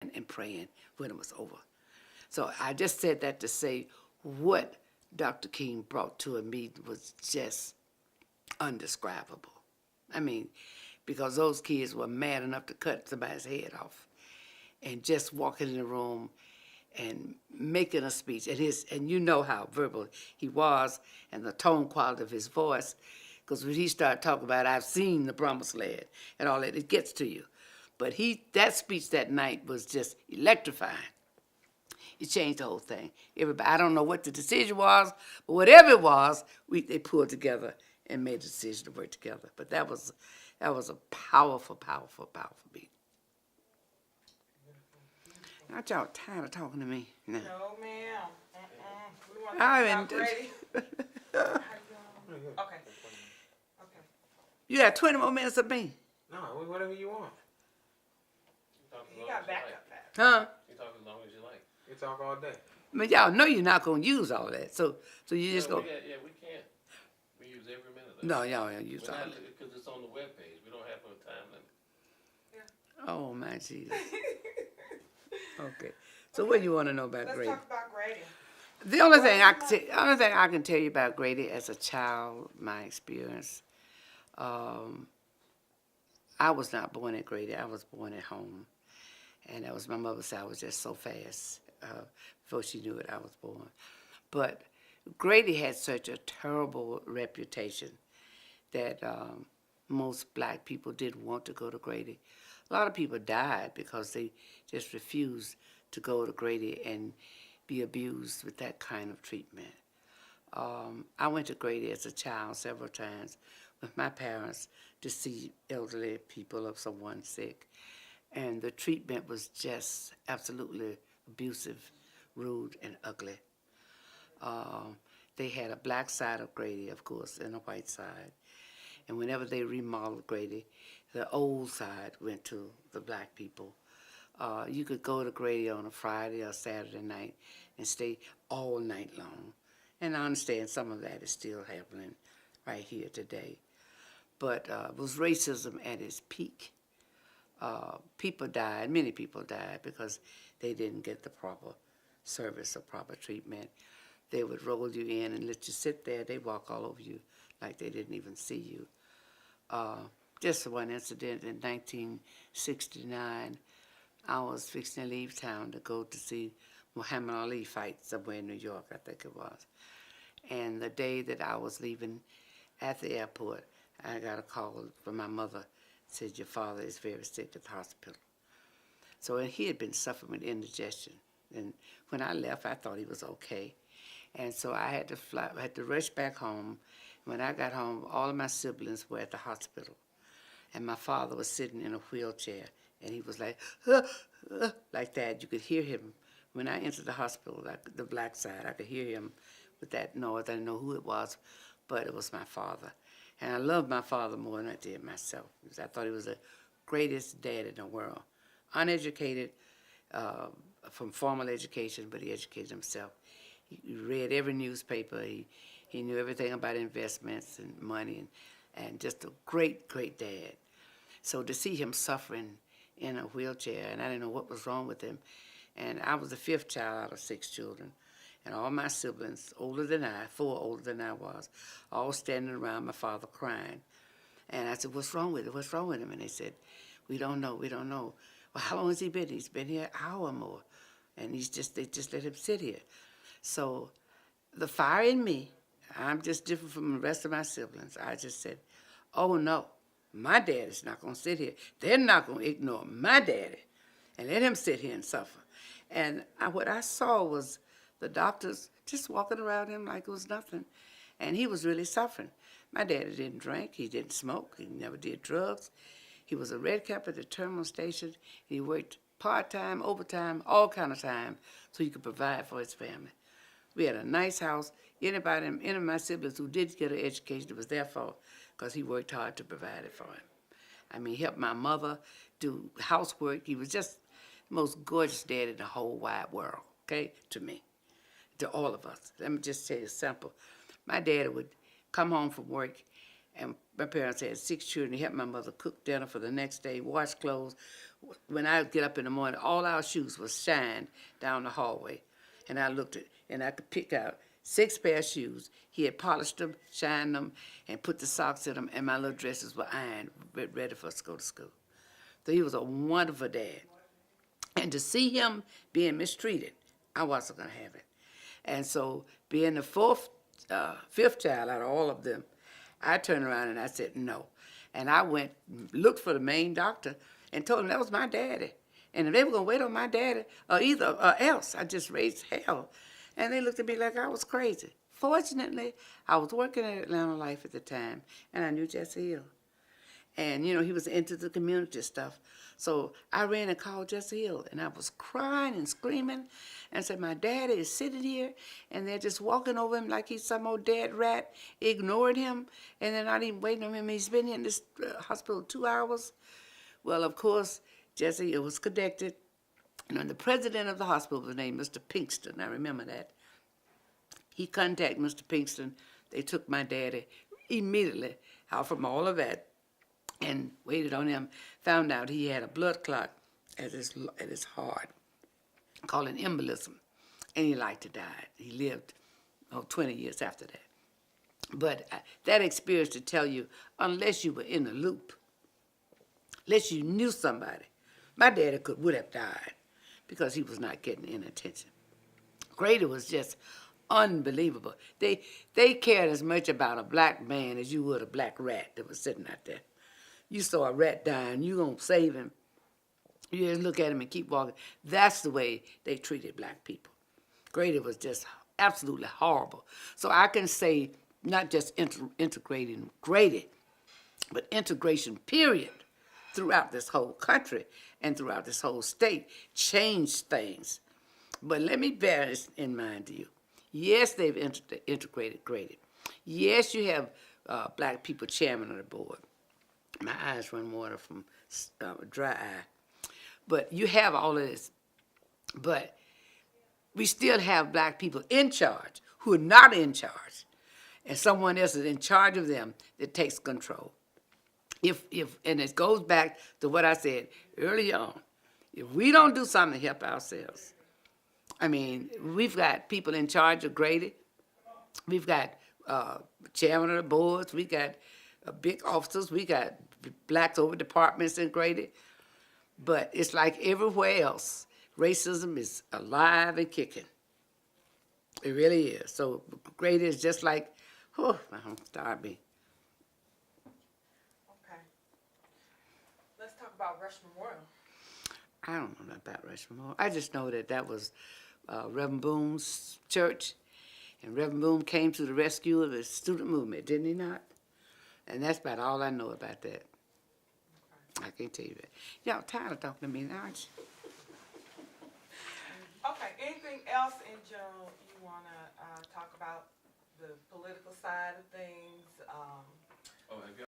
and praying when it was over. So I just said that to say what Dr. King brought to a meeting was just undescribable. I mean, because those kids were mad enough to cut somebody's head off, and just walking in the room and making a speech, and you know how verbal he was, and the tone quality of his voice, because when he started talking about, I've seen the promised land and all that, it gets to you. But that speech that night was just electrifying. It changed the whole thing. Everybody, I don't know what the decision was, but whatever it was, they pulled together and made a decision to work together. But that was a powerful, powerful, powerful meeting. Aren't y'all tired of talking to me? No, ma'am. We want to I talk haven't. about Grady. Okay. You got 20 more minutes of me. No, whatever you want. You got backup. Huh? You talk as long as you like. You talk all day. But y'all know you're not going to use all that. So you just go. We can't. We use every minute of it. No, y'all don't use all that. Because it's on the webpage. We don't have no time limit. Oh, my Jesus. Okay. So what do you want to know about Let's Grady? talk about Grady. The only thing I can tell you about Grady as a child, my experience, I was not born at Grady. I was born at home. And that was my mother said I was just so fast. Before she knew it, I was born. But Grady had such a terrible reputation that most black people didn't want to go to Grady. A lot of people died because they just refused to go to Grady and be abused with that kind of treatment. I went to Grady as a child several times with my parents to see elderly people or someone sick. And the treatment was just absolutely abusive, rude, and ugly. They had a black side of Grady, of course, and a white side. And whenever they remodeled Grady, the old side went to the black people. You could go to Grady on a Friday or Saturday night and stay all night long. And I understand some of that is still happening right here today. But it was racism at its peak. People died, many people died because they didn't get the proper service or proper treatment. They would roll you in and let you sit there. They'd walk all over you like they didn't even see you. Just one incident in 1969, I was fixing to leave town to go to see Muhammad Ali fight somewhere in New York, I think it was. And the day that I was leaving at the airport, I got a call from my mother. Said, your father is very sick at the hospital. So he had been suffering with indigestion. And when I left, I thought he was okay. And so I had to rush back home. When I got home, all of my siblings were at the hospital. And my father was sitting in a wheelchair, and he was like, like that. You could hear him. When I entered the hospital, like the black side, I could hear him with that noise. I didn't know who it was, but it was my father. And I loved my father more than I did myself, because I thought he was the greatest dad in the world. Uneducated, from formal education, but he educated himself. He read every newspaper. He knew everything about investments and money, and just a great, great dad. So to see him suffering in a wheelchair, and I didn't know what was wrong with him. And I was the fifth child out of 6 children. And all my siblings, older than I, 4 older than I was, all standing around my father crying. And I said, what's wrong with it? What's wrong with him? And they said, we don't know. Well, how long has he been? He's been here an hour or more. And they just let him sit here. So the fire in me, I'm just different from the rest of my siblings. I just said, oh no, my dad is not going to sit here. They're not going to ignore my daddy and let him sit here and suffer. And what I saw was the doctors just walking around him like it was nothing. And he was really suffering. My daddy didn't drink, he didn't smoke, he never did drugs. He was a red cap at the terminal station. He worked part-time, overtime, all kind of time, so he could provide for his family. We had a nice house. Any of my siblings who did get an education, it was their fault, because he worked hard to provide it for him. I mean, he helped my mother do housework. He was just the most gorgeous dad in the whole wide world, okay, to me, to all of us. Let me just tell you simple. My dad would come home from work, and my parents had 6 children. He helped my mother cook dinner for the next day, wash clothes, when I get up in the morning, all our shoes were shined down the hallway. And I looked at, and I could pick out 6 pair of shoes. He had polished them, shined them, and put the socks in them, and my little dresses were ironed, ready for us to go to school. So he was a wonderful dad. And to see him being mistreated, I wasn't going to have it. And so being the fifth child out of all of them, I turned around and I said no. And I went, looked for the main doctor and told him that was my daddy. And if they were going to wait on my daddy or else, I just raised hell. And they looked at me like I was crazy. Fortunately, I was working at Atlanta Life at the time, and I knew Jesse Hill. And, you know, he was into the community stuff. So I ran and called Jesse Hill, and I was crying and screaming and said, my daddy is sitting here, and they're just walking over him like he's some old dead rat, ignored him, and they're not even waiting on him. He's been in this hospital 2 hours. Well, of course, Jesse Hill was connected. And the president of the hospital was named Mr. Pinkston. I remember that. He contacted Mr. Pinkston. They took my daddy immediately out from all of that and waited on him. Found out he had a blood clot at his heart, called an embolism, and he liked to die. He lived 20 years after that. But that experience to tell you, unless you were in the loop, unless you knew somebody, my daddy would have died because he was not getting any attention. Grady was just unbelievable. They cared as much about a black man as you would a black rat that was sitting out there. You saw a rat dying, you gonna save him. You just look at him and keep walking. That's the way they treated black people. Grady was just absolutely horrible. So I can say not just integrating Grady, but integration period throughout this whole country and throughout this whole state changed things. But let me bear this in mind to you. Yes, they've integrated Grady. Yes, you have black people chairman of the board. My eyes run water from dry eye. But you have all of this. But we still have black people in charge who are not in charge. And someone else is in charge of them that takes control. And it goes back to what I said early on. If we don't do something to help ourselves, I mean, we've got people in charge of Grady. We've got chairman of the boards. We got big officers. We got blacks over departments in Grady. But it's like everywhere else, racism is alive and kicking. It really is. So Grady is just like, start me. Okay. Let's talk about Rush Memorial. I don't know about Rush Memorial. I just know that was Reverend Boone's church, and Reverend Boone came to the rescue of the student movement, didn't he not? And that's about all I know about that. Okay. I can't tell you that. Y'all tired of talking to me now, aren't you? Okay, anything else in general you want to talk about? The political side of things? Oh, have y'all